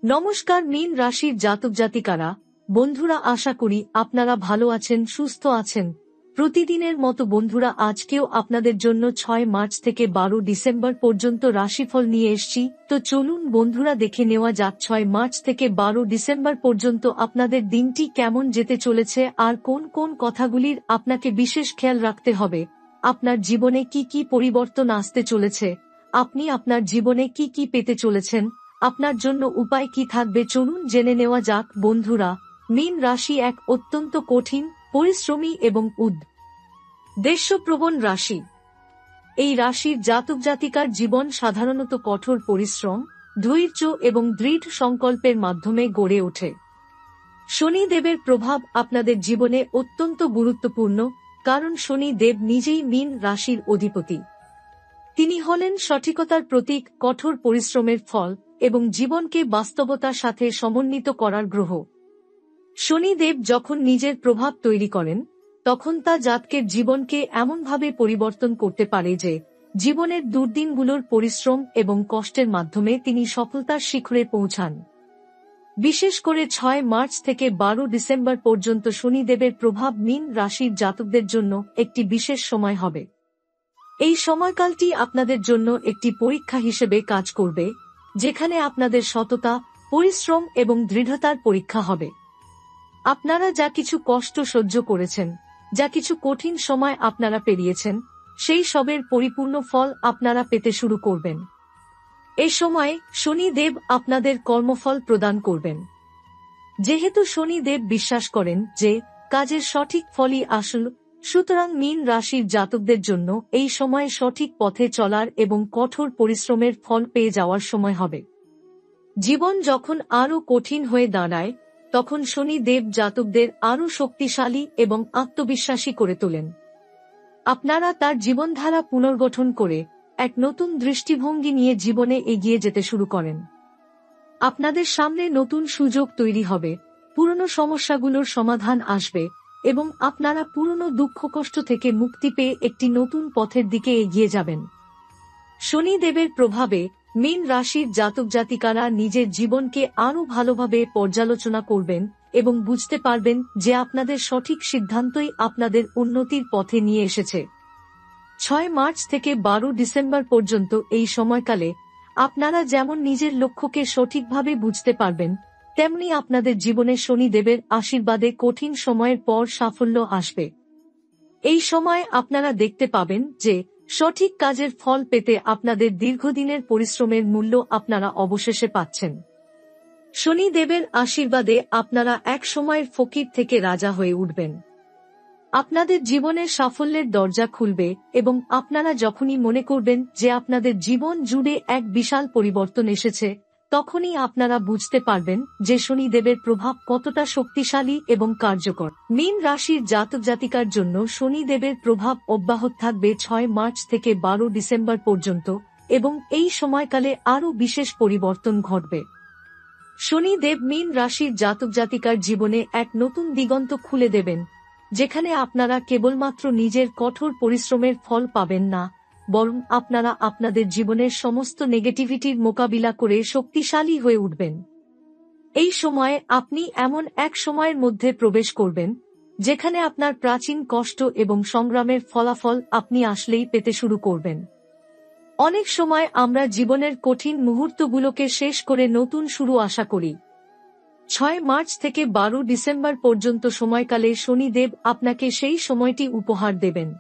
নমস্কার মীন রাশির জাতক জাতিকারা, বন্ধুরা, আশা করি আপনারা ভালো আছেন, সুস্থ আছেন। প্রতিদিনের মতো বন্ধুরা, আজকেও আপনাদের জন্য 6 মার্চ থেকে 12 ডিসেম্বর পর্যন্ত রাশিফল নিয়ে এসেছি। তো চলুন বন্ধুরা, দেখে নেওয়া যাক 6 মার্চ থেকে 12 ডিসেম্বর পর্যন্ত আপনাদের দিনটি কেমন যেতে চলেছে আর কোন কোন কথাগুলির আপনাকে বিশেষ খেয়াল রাখতে হবে। আপনার জীবনে কি কি পরিবর্তন আসতে চলেছে, আপনি আপনার জীবনে কি কি পেতে চলেছেন, আপনার জন্য উপায় কি থাকবে, চলুন জেনে নেওয়া যাক। বন্ধুরা, মীন রাশি এক অত্যন্ত কঠিন, পরিশ্রমী এবং উদ্দেশ্যপ্রবণ রাশি। এই রাশির জাতক জাতিকার জীবন সাধারণত কঠোর পরিশ্রম, ধৈর্য এবং দৃঢ় সংকল্পের মাধ্যমে গড়ে ওঠে। শনি দেবের প্রভাব আপনাদের জীবনে অত্যন্ত গুরুত্বপূর্ণ, কারণ শনি দেব নিজেই মীন রাশির অধিপতি। তিনি হলেন সঠিকতার প্রতীক, কঠোর পরিশ্রমের ফল এবং জীবনকে বাস্তবতার সাথে সমন্বিত করার গ্রহ। শনিদেব যখন নিজের প্রভাব তৈরি করেন, তখন তা জাতকের জীবনকে এমনভাবে পরিবর্তন করতে পারে যে জীবনের দুর্দিনগুলোর পরিশ্রম এবং কষ্টের মাধ্যমে তিনি সফলতার শিখরে পৌঁছান। বিশেষ করে 6 মার্চ থেকে 12 ডিসেম্বর পর্যন্ত শনিদেবের প্রভাব মীন রাশির জাতকদের জন্য একটি বিশেষ সময় হবে। এই সময়কালটি আপনাদের জন্য একটি পরীক্ষা হিসেবে কাজ করবে, যেখানে আপনাদের সততা, পরিশ্রম এবং দৃঢ়তার পরীক্ষা হবে। আপনারা যা কিছু কষ্ট সহ্য করেছেন, যা কিছু কঠিন সময় আপনারা পেরিয়েছেন, সেই সবের পরিপূর্ণ ফল আপনারা পেতে শুরু করবেন। এই সময়ে শনি দেব আপনাদের কর্মফল প্রদান করবেন। যেহেতু শনি দেব বিশ্বাস করেন যে কাজের সঠিক ফলই আসল, সুতরাং মীন রাশির জাতকদের জন্য এই সময় সঠিক পথে চলার এবং কঠোর পরিশ্রমের ফল পেয়ে যাওয়ার সময় হবে। জীবন যখন আরও কঠিন হয়ে দাঁড়ায়, তখন শনি দেব জাতকদের আরও শক্তিশালী এবং আত্মবিশ্বাসী করে তোলেন। আপনারা তার জীবনধারা পুনর্গঠন করে এক নতুন দৃষ্টিভঙ্গি নিয়ে জীবনে এগিয়ে যেতে শুরু করেন। আপনাদের সামনে নতুন সুযোগ তৈরি হবে, পুরনো সমস্যাগুলোর সমাধান আসবে এবং আপনারা পুরনো দুঃখ কষ্ট থেকে মুক্তি পেয়ে একটি নতুন পথের দিকে এগিয়ে যাবেন। শনি দেবের প্রভাবে মীন রাশির জাতক জাতিকারা নিজের জীবনকে আরও ভালোভাবে পর্যালোচনা করবেন এবং বুঝতে পারবেন যে আপনাদের সঠিক সিদ্ধান্তই আপনাদের উন্নতির পথে নিয়ে এসেছে। 6 মার্চ থেকে 12 ডিসেম্বর পর্যন্ত এই সময়কালে আপনারা যেমন নিজের লক্ষ্যকে সঠিকভাবে বুঝতে পারবেন, তেমনি আপনাদের জীবনে শনি দেবের আশীর্বাদে কঠিন সময়ের পর সাফল্য আসবে। এই সময় আপনারা দেখতে পাবেন যে সঠিক কাজের ফল পেতে আপনাদের দীর্ঘদিনের পরিশ্রমের মূল্য আপনারা অবশেষে পাচ্ছেন। শনি দেবের আশীর্বাদে আপনারা এক সময়ের ফকির থেকে রাজা হয়ে উঠবেন। আপনাদের জীবনের সাফল্যের দরজা খুলবে এবং আপনারা যখনই মনে করবেন যে আপনাদের জীবন জুড়ে এক বিশাল পরিবর্তন এসেছে, তখনই আপনারা বুঝতে পারবেন যে শনি দেবের প্রভাব কতটা শক্তিশালী এবং কার্যকর। মীন রাশির জাতক জাতিকার জন্য শনি দেবের প্রভাব অব্যাহত থাকবে 6 মার্চ থেকে 12 ডিসেম্বর পর্যন্ত এবং এই সময়কালে আরও বিশেষ পরিবর্তন ঘটবে। শনি দেব মীন রাশির জাতক জাতিকার জীবনে এক নতুন দিগন্ত খুলে দেবেন, যেখানে আপনারা কেবলমাত্র নিজের কঠোর পরিশ্রমের ফল পাবেন না, বরং আপনারা আপনাদের জীবনের সমস্ত নেগেটিভিটির মোকাবিলা করে শক্তিশালী হয়ে উঠবেন। এই সময়ে আপনি এমন এক সময়ের মধ্যে প্রবেশ করবেন, যেখানে আপনার প্রাচীন কষ্ট এবং সংগ্রামের ফলাফল আপনি আসলেই পেতে শুরু করবেন। অনেক সময় আমরা জীবনের কঠিন মুহূর্তগুলোকে শেষ করে নতুন শুরু আশা করি। 6 মার্চ থেকে 12 ডিসেম্বর পর্যন্ত সময়কালে শনি দেব আপনাকে সেই সময়টি উপহার দেবেন।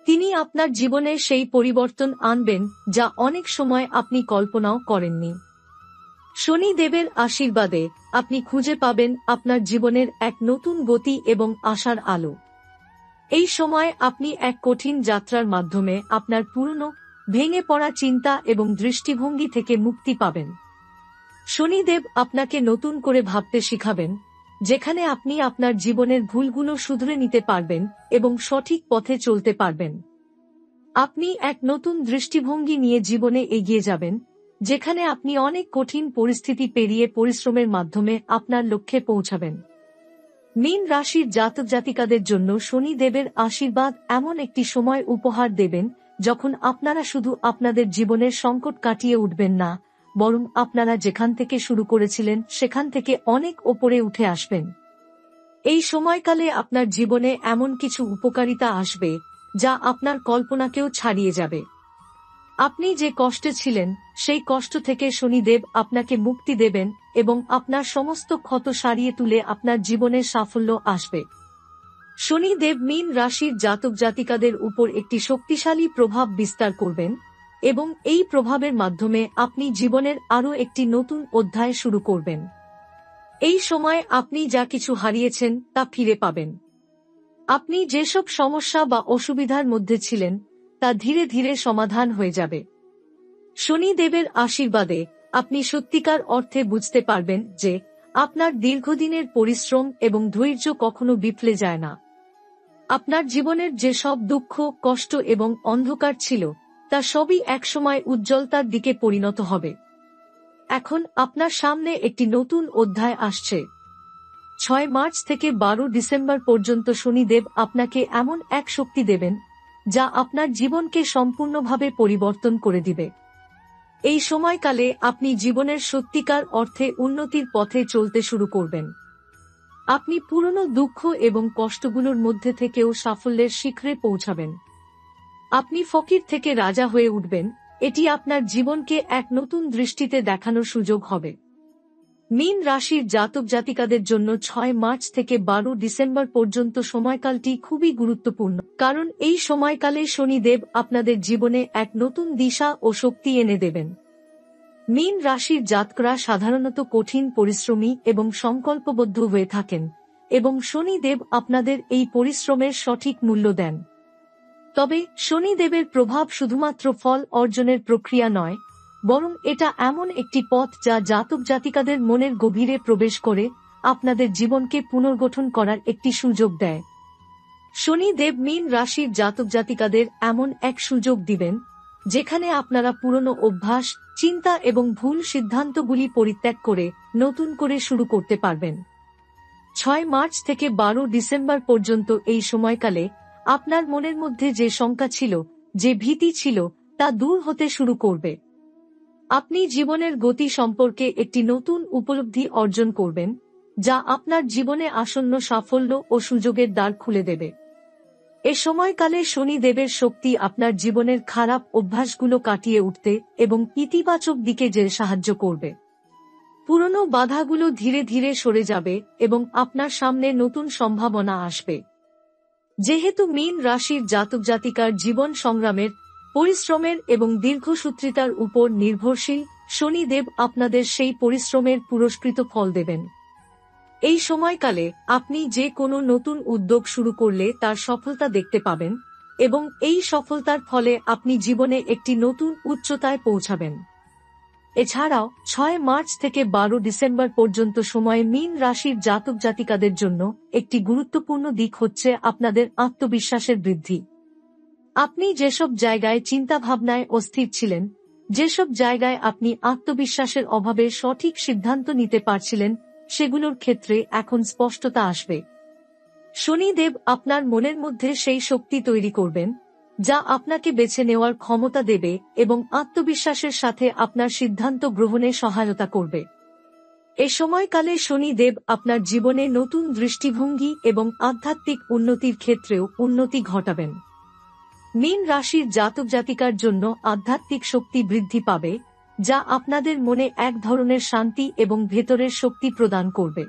তিনি আপনার জীবনে সেই পরিবর্তন আনবেন যা অনেক সময় আপনি কল্পনাও করেননি। শনি দেবের আশীর্বাদে আপনি খুঁজে পাবেন আপনার জীবনের এক নতুন গতি এবং আশার আলো। এই সময় আপনি এক কঠিন যাত্রার মাধ্যমে আপনার পুরনো, ভেঙে পড়া চিন্তা এবং দৃষ্টিভঙ্গি থেকে মুক্তি পাবেন। শনিদেব আপনাকে নতুন করে ভাবতে শিখাবেন, যেখানে আপনি আপনার জীবনের ভুলগুলো শুধরে নিতে পারবেন এবং সঠিক পথে চলতে পারবেন। আপনি এক নতুন দৃষ্টিভঙ্গি নিয়ে জীবনে এগিয়ে যাবেন, যেখানে আপনি অনেক কঠিন পরিস্থিতি পেরিয়ে পরিশ্রমের মাধ্যমে আপনার লক্ষ্যে পৌঁছাবেন। মীন রাশির জাতক জাতিকাদের জন্য শনি দেবের আশীর্বাদ এমন একটি সময় উপহার দেবেন যখন আপনারা শুধু আপনাদের জীবনের সংকট কাটিয়ে উঠবেন না, বরং আপনারা যেখান থেকে শুরু করেছিলেন সেখান থেকে অনেক ওপরে উঠে আসবেন। এই সময়কালে আপনার জীবনে এমন কিছু উপকারিতা আসবে যা আপনার কল্পনাকেও ছাড়িয়ে যাবে। আপনি যে কষ্টে ছিলেন সেই কষ্ট থেকে শনিদেব আপনাকে মুক্তি দেবেন এবং আপনার সমস্ত ক্ষত সারিয়ে তুলে আপনার জীবনে সাফল্য আসবে। শনিদেব মীন রাশির জাতক জাতিকাদের উপর একটি শক্তিশালী প্রভাব বিস্তার করবেন এবং এই প্রভাবের মাধ্যমে আপনি জীবনের আরও একটি নতুন অধ্যায় শুরু করবেন। এই সময় আপনি যা কিছু হারিয়েছেন তা ফিরে পাবেন। আপনি যেসব সমস্যা বা অসুবিধার মধ্যে ছিলেন তা ধীরে ধীরে সমাধান হয়ে যাবে। শনিদেবের আশীর্বাদে আপনি সত্যিকার অর্থে বুঝতে পারবেন যে আপনার দীর্ঘদিনের পরিশ্রম এবং ধৈর্য কখনো বিফলে যায় না। আপনার জীবনের যে সব দুঃখ, কষ্ট এবং অন্ধকার ছিল তা সবই একসময় উজ্জ্বলতার দিকে পরিণত হবে। এখন আপনার সামনে একটি নতুন অধ্যায় আসছে। 6 মার্চ থেকে 12 ডিসেম্বর পর্যন্ত শনিদেব আপনাকে এমন এক শক্তি দেবেন যা আপনার জীবনকে সম্পূর্ণভাবে পরিবর্তন করে দিবে। এই সময়কালে আপনি জীবনের সত্যিকার অর্থে উন্নতির পথে চলতে শুরু করবেন। আপনি পুরনো দুঃখ এবং কষ্টগুলোর মধ্যে থেকেও সাফল্যের শিখরে পৌঁছাবেন। আপনি ফকির থেকে রাজা হয়ে উঠবেন। এটি আপনার জীবনকে এক নতুন দৃষ্টিতে দেখানোর সুযোগ হবে। মীন রাশির জাতক জাতিকাদের জন্য 6 মার্চ থেকে 12 ডিসেম্বর পর্যন্ত সময়কালটি খুবই গুরুত্বপূর্ণ, কারণ এই সময়কালে শনিদেব আপনাদের জীবনে এক নতুন দিশা ও শক্তি এনে দেবেন। মীন রাশির জাতকরা সাধারণত কঠিন পরিশ্রমী এবং সংকল্পবদ্ধ হয়ে থাকেন এবং শনিদেব আপনাদের এই পরিশ্রমের সঠিক মূল্য দেন। তবে শনিদেবের প্রভাব শুধুমাত্র ফল অর্জনের প্রক্রিয়া নয়, বরং এটা এমন একটি পথ যা জাতক জাতিকাদের মনের গভীরে প্রবেশ করে আপনাদের জীবনকে পুনর্গঠন করার একটি সুযোগ দেয়। শনিদেব মীন রাশির জাতক জাতিকাদের এমন এক সুযোগ দিবেন যেখানে আপনারা পুরনো অভ্যাস, চিন্তা এবং ভুল সিদ্ধান্তগুলি পরিত্যাগ করে নতুন করে শুরু করতে পারবেন। 6 মার্চ থেকে 12 ডিসেম্বর পর্যন্ত এই সময়কালে আপনার মনের মধ্যে যে শঙ্কা ছিল, যে ভীতি ছিল, তা দূর হতে শুরু করবে। আপনি জীবনের গতি সম্পর্কে একটি নতুন উপলব্ধি অর্জন করবেন যা আপনার জীবনে আসন্ন সাফল্য ও সুযোগের দ্বার খুলে দেবে। এ সময়কালে শনিদেবের শক্তি আপনার জীবনের খারাপ অভ্যাসগুলো কাটিয়ে উঠতে এবং ইতিবাচক দিকে যেতে সাহায্য করবে। পুরনো বাধাগুলো ধীরে ধীরে সরে যাবে এবং আপনার সামনে নতুন সম্ভাবনা আসবে। যেহেতু মীন রাশির জাতক জাতিকার জীবন সংগ্রামের, পরিশ্রমের এবং দীর্ঘসূত্রিতার উপর নির্ভরশীল, শনিদেব আপনাদের সেই পরিশ্রমের পুরস্কৃত ফল দেবেন। এই সময়কালে আপনি যে কোনো নতুন উদ্যোগ শুরু করলে তার সফলতা দেখতে পাবেন এবং এই সফলতার ফলে আপনি জীবনে একটি নতুন উচ্চতায় পৌঁছাবেন। এছাড়াও 6 মার্চ থেকে 12 ডিসেম্বর পর্যন্ত সময়ে মীন রাশির জাতক জাতিকাদের জন্য একটি গুরুত্বপূর্ণ দিক হচ্ছে আপনাদের আত্মবিশ্বাসের বৃদ্ধি। আপনি যেসব জায়গায় চিন্তাভাবনায় অস্থির ছিলেন, যেসব জায়গায় আপনি আত্মবিশ্বাসের অভাবে সঠিক সিদ্ধান্ত নিতে পারছিলেন, সেগুলোর ক্ষেত্রে এখন স্পষ্টতা আসবে। শনিদেব আপনার মনের মধ্যে সেই শক্তি তৈরি করবেন যা আপনাকে বেছে নেওয়ার ক্ষমতা দেবে এবং আত্মবিশ্বাসের সাথে আপনার সিদ্ধান্ত গ্রহণে সহায়তা করবে। এ সময়কালে শনিদেব আপনার জীবনে নতুন দৃষ্টিভঙ্গি এবং আধ্যাত্মিক উন্নতির ক্ষেত্রেও উন্নতি ঘটাবেন। মীন রাশির জাতক জাতিকার জন্য আধ্যাত্মিক শক্তি বৃদ্ধি পাবে যা আপনাদের মনে এক ধরনের শান্তি এবং ভেতরের শক্তি প্রদান করবে।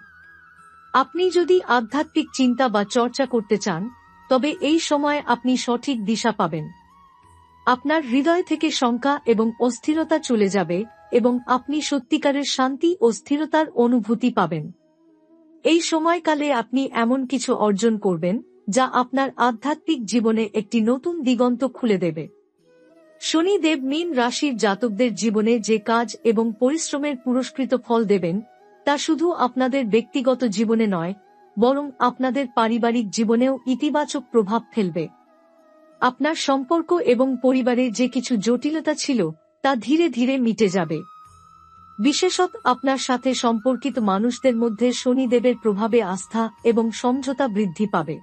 আপনি যদি আধ্যাত্মিক চিন্তা বা চর্চা করতে চান, তবে এই সময় আপনি সঠিক দিশা পাবেন। আপনার হৃদয় থেকে শঙ্কা এবং অস্থিরতা চলে যাবে এবং আপনি সত্যিকারের শান্তি ও স্থিরতার অনুভূতি পাবেন। এই সময়কালে আপনি এমন কিছু অর্জন করবেন যা আপনার আধ্যাত্মিক জীবনে একটি নতুন দিগন্ত খুলে দেবে। শনিদেব মীন রাশির জাতকদের জীবনে যে কাজ এবং পরিশ্রমের পুরস্কৃত ফল দেবেন তা শুধু আপনাদের ব্যক্তিগত জীবনে নয়, বরং আপনাদের পারিবারিক জীবনেও ইতিবাচক প্রভাব ফেলবে। আপনার সম্পর্ক এবং পরিবারে যে কিছু জটিলতা ছিল তা ধীরে ধীরে মিটে যাবে। বিশেষত আপনার সাথে সম্পর্কিত মানুষদের মধ্যে শনিদেবের প্রভাবে আস্থা এবং সমঝোতা বৃদ্ধি পাবে।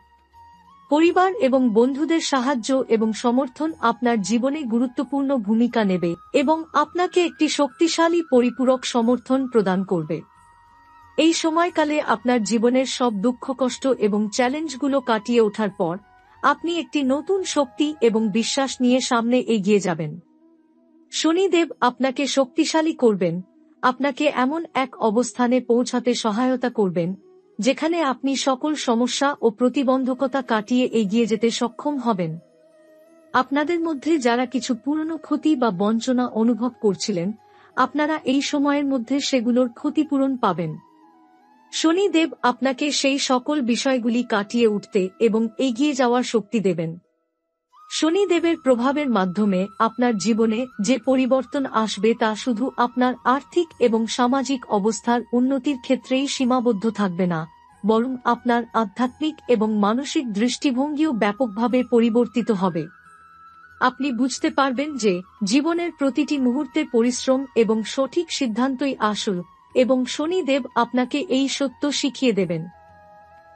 পরিবার এবং বন্ধুদের সাহায্য এবং সমর্থন আপনার জীবনে গুরুত্বপূর্ণ ভূমিকা নেবে এবং আপনাকে একটি শক্তিশালী পরিপূরক সমর্থন প্রদান করবে। এই সময়কালে আপনার জীবনের সব দুঃখ কষ্ট এবং চ্যালেঞ্জগুলো কাটিয়ে ওঠার পর আপনি একটি নতুন শক্তি এবং বিশ্বাস নিয়ে সামনে এগিয়ে যাবেন। শনিদেব আপনাকে শক্তিশালী করবেন, আপনাকে এমন এক অবস্থানে পৌঁছাতে সহায়তা করবেন যেখানে আপনি সকল সমস্যা ও প্রতিবন্ধকতা কাটিয়ে এগিয়ে যেতে সক্ষম হবেন। আপনাদের মধ্যে যারা কিছু পুরনো ক্ষতি বা বঞ্চনা অনুভব করছিলেন, আপনারা এই সময়ের মধ্যে সেগুলোর ক্ষতিপূরণ পাবেন। শনিদেব আপনাকে সেই সকল বিষয়গুলি কাটিয়ে উঠতে এবং এগিয়ে যাওয়ার শক্তি দেবেন। শনিদেবের প্রভাবের মাধ্যমে আপনার জীবনে যে পরিবর্তন আসবে তা শুধু আপনার আর্থিক এবং সামাজিক অবস্থার উন্নতির ক্ষেত্রেই সীমাবদ্ধ থাকবে না, বরং আপনার আধ্যাত্মিক এবং মানসিক দৃষ্টিভঙ্গিও ব্যাপকভাবে পরিবর্তিত হবে। আপনি বুঝতে পারবেন যে জীবনের প্রতিটি মুহূর্তে পরিশ্রম এবং সঠিক সিদ্ধান্তই আসল, এবং শনিদেব আপনাকে এই সত্য শিখিয়ে দেবেন।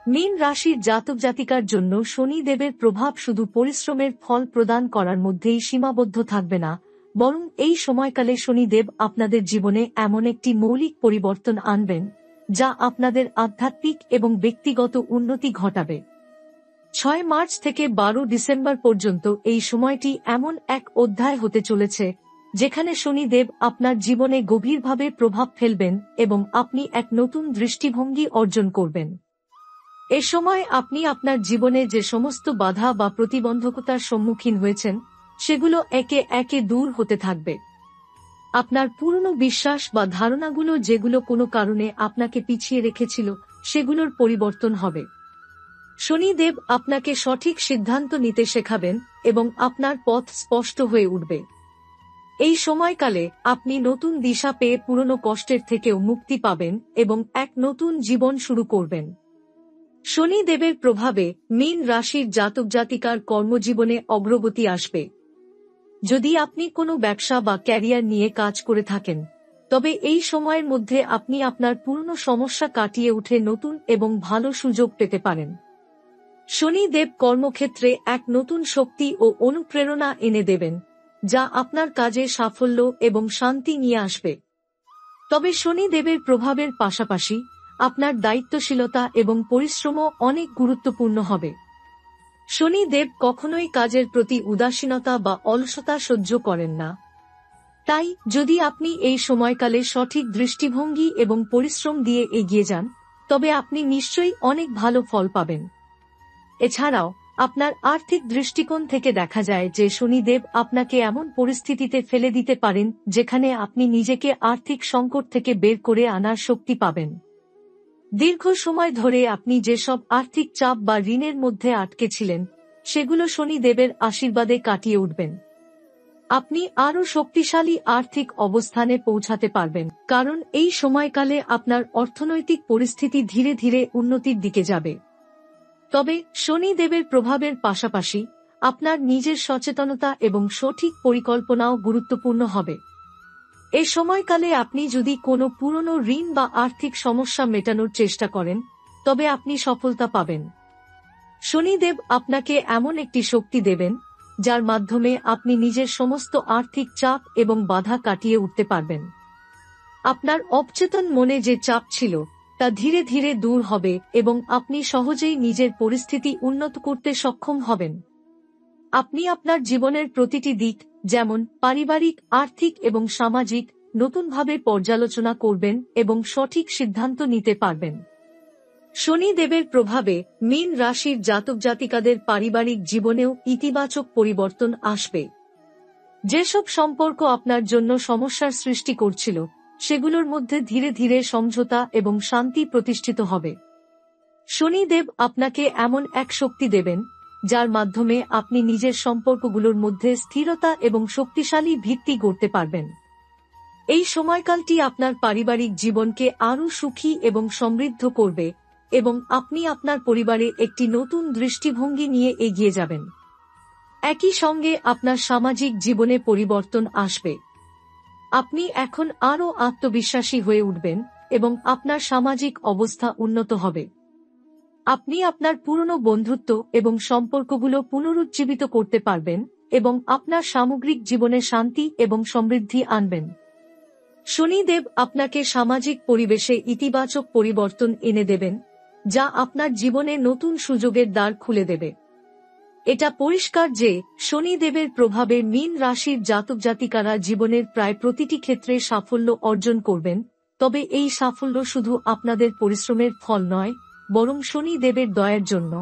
মীন রাশির জাতক জাতিকার জন্য শনিদেবের প্রভাব শুধু পরিশ্রমের ফল প্রদান করার মধ্যেই সীমাবদ্ধ থাকবে না, বরং এই সময়কালে শনিদেব আপনাদের জীবনে এমন একটি মৌলিক পরিবর্তন আনবেন যা আপনাদের আধ্যাত্মিক এবং ব্যক্তিগত উন্নতি ঘটাবে। 6 মার্চ থেকে 12 ডিসেম্বর পর্যন্ত এই সময়টি এমন এক অধ্যায় হতে চলেছে যেখানে শনিদেব আপনার জীবনে গভীরভাবে প্রভাব ফেলবেন এবং আপনি এক নতুন দৃষ্টিভঙ্গি অর্জন করবেন। এ সময় আপনি আপনার জীবনে যে সমস্ত বাধা বা প্রতিবন্ধকতার সম্মুখীন হয়েছেন সেগুলো একে একে দূর হতে থাকবে। আপনার পুরনো বিশ্বাস বা ধারণাগুলো যেগুলো কোনো কারণে আপনাকে পিছিয়ে রেখেছিল সেগুলোর পরিবর্তন হবে। শনিদেব আপনাকে সঠিক সিদ্ধান্ত নিতে শেখাবেন এবং আপনার পথ স্পষ্ট হয়ে উঠবে। এই সময়কালে আপনি নতুন দিশা পেয়ে পুরনো কষ্টের থেকেও মুক্তি পাবেন এবং এক নতুন জীবন শুরু করবেন। শনিদেবের প্রভাবে মীন রাশির জাতক জাতিকার কর্মজীবনে অগ্রগতি আসবে। যদি আপনি কোনো ব্যবসা বা ক্যারিয়ার নিয়ে কাজ করে থাকেন, তবে এই সময়ের মধ্যে আপনি আপনার পুরনো সমস্যা কাটিয়ে উঠে নতুন এবং ভালো সুযোগ পেতে পারেন। শনিদেব কর্মক্ষেত্রে এক নতুন শক্তি ও অনুপ্রেরণা এনে দেবেন, যা আপনার কাজে সাফল্য এবং শান্তি নিয়ে আসবে। তবে শনিদেবের প্রভাবের পাশাপাশি আপনার দায়িত্বশীলতা এবং পরিশ্রমও অনেক গুরুত্বপূর্ণ হবে। শনিদেব কখনোই কাজের প্রতি উদাসীনতা বা অলসতা সহ্য করেন না। তাই যদি আপনি এই সময়কালে সঠিক দৃষ্টিভঙ্গি এবং পরিশ্রম দিয়ে এগিয়ে যান, তবে আপনি নিশ্চয়ই অনেক ভালো ফল পাবেন। এছাড়াও আপনার আর্থিক দৃষ্টিকোণ থেকে দেখা যায় যে শনিদেব আপনাকে এমন পরিস্থিতিতে ফেলে দিতে পারেন যেখানে আপনি নিজেকে আর্থিক সংকট থেকে বের করে আনার শক্তি পাবেন। দীর্ঘ সময় ধরে আপনি যেসব আর্থিক চাপ বা ঋণের মধ্যে আটকে ছিলেন সেগুলো শনিদেবের আশীর্বাদে কাটিয়ে উঠবেন। আপনি আরও শক্তিশালী আর্থিক অবস্থানে পৌঁছাতে পারবেন, কারণ এই সময়কালে আপনার অর্থনৈতিক পরিস্থিতি ধীরে ধীরে উন্নতির দিকে যাবে। তবে শনিদেবের প্রভাবের পাশাপাশি আপনার নিজের সচেতনতা এবং সঠিক পরিকল্পনাও গুরুত্বপূর্ণ হবে। এ সময়কালে আপনি যদি কোনো পুরনো ঋণ বা আর্থিক সমস্যা মেটানোর চেষ্টা করেন, তবে আপনি সফলতা পাবেন। শনিদেব আপনাকে এমন একটি শক্তি দেবেন যার মাধ্যমে আপনি নিজের সমস্ত আর্থিক চাপ এবং বাধা কাটিয়ে উঠতে পারবেন। আপনার অবচেতন মনে যে চাপ ছিল তা ধীরে ধীরে দূর হবে এবং আপনি সহজেই নিজের পরিস্থিতি উন্নত করতে সক্ষম হবেন। আপনি আপনার জীবনের প্রতিটি দিক, যেমন পারিবারিক, আর্থিক এবং সামাজিক, নতুনভাবে পর্যালোচনা করবেন এবং সঠিক সিদ্ধান্ত নিতে পারবেন। শনিদেবের প্রভাবে মীন রাশির জাতক জাতিকাদের পারিবারিক জীবনেও ইতিবাচক পরিবর্তন আসবে। যেসব সম্পর্ক আপনার জন্য সমস্যার সৃষ্টি করছিল সেগুলোর মধ্যে ধীরে ধীরে সমঝোতা এবং শান্তি প্রতিষ্ঠিত হবে। শনিদেব আপনাকে এমন এক শক্তি দেবেন যার মাধ্যমে আপনি নিজের সম্পর্কগুলোর মধ্যে স্থিরতা এবং শক্তিশালী ভিত্তি গড়তে পারবেন। এই সময়কালটি আপনার পারিবারিক জীবনকে আরও সুখী এবং সমৃদ্ধ করবে এবং আপনি আপনার পরিবারে একটি নতুন দৃষ্টিভঙ্গি নিয়ে এগিয়ে যাবেন। একই সঙ্গে আপনার সামাজিক জীবনে পরিবর্তন আসবে। আপনি এখন আরও আত্মবিশ্বাসী হয়ে উঠবেন এবং আপনার সামাজিক অবস্থা উন্নত হবে। আপনি আপনার পুরনো বন্ধুত্ব এবং সম্পর্কগুলো পুনরুজ্জীবিত করতে পারবেন এবং আপনার সামগ্রিক জীবনে শান্তি এবং সমৃদ্ধি আনবেন। শনিদেব আপনাকে সামাজিক পরিবেশে ইতিবাচক পরিবর্তন এনে দেবেন, যা আপনার জীবনে নতুন সুযোগের দ্বার খুলে দেবে। এটা পরিষ্কার যে শনিদেবের প্রভাবে মীন রাশির জাতক জাতিকারা জীবনের প্রায় প্রতিটি ক্ষেত্রে সাফল্য অর্জন করবেন, তবে এই সাফল্য শুধু আপনাদের পরিশ্রমের ফল নয়, বরং শনিদেবের দয়ার জন্য।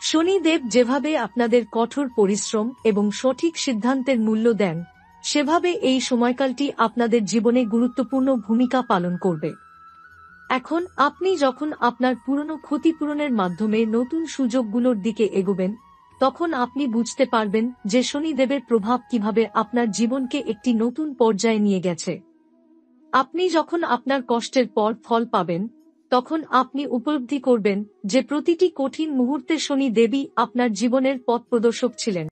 শনিদেব যেভাবে আপনাদের কঠোর পরিশ্রম এবং সঠিক সিদ্ধান্তের মূল্য দেন, সেভাবে এই সময়কালটি আপনাদের জীবনে গুরুত্বপূর্ণ ভূমিকা পালন করবে। এখন আপনি যখন আপনার পুরনো ক্ষতিপূরণের মাধ্যমে নতুন সুযোগগুলোর দিকে এগোবেন, তখন আপনি বুঝতে পারবেন যে শনিদেবের প্রভাব কিভাবে আপনার জীবনকে একটি নতুন পর্যায়ে নিয়ে গেছে। আপনি যখন আপনার কষ্টের পর ফল পাবেন, তখন আপনি উপলব্ধি করবেন যে প্রতিটি কঠিন মুহূর্তে শনি দেবী আপনার জীবনের পথ প্রদর্শক ছিলেন।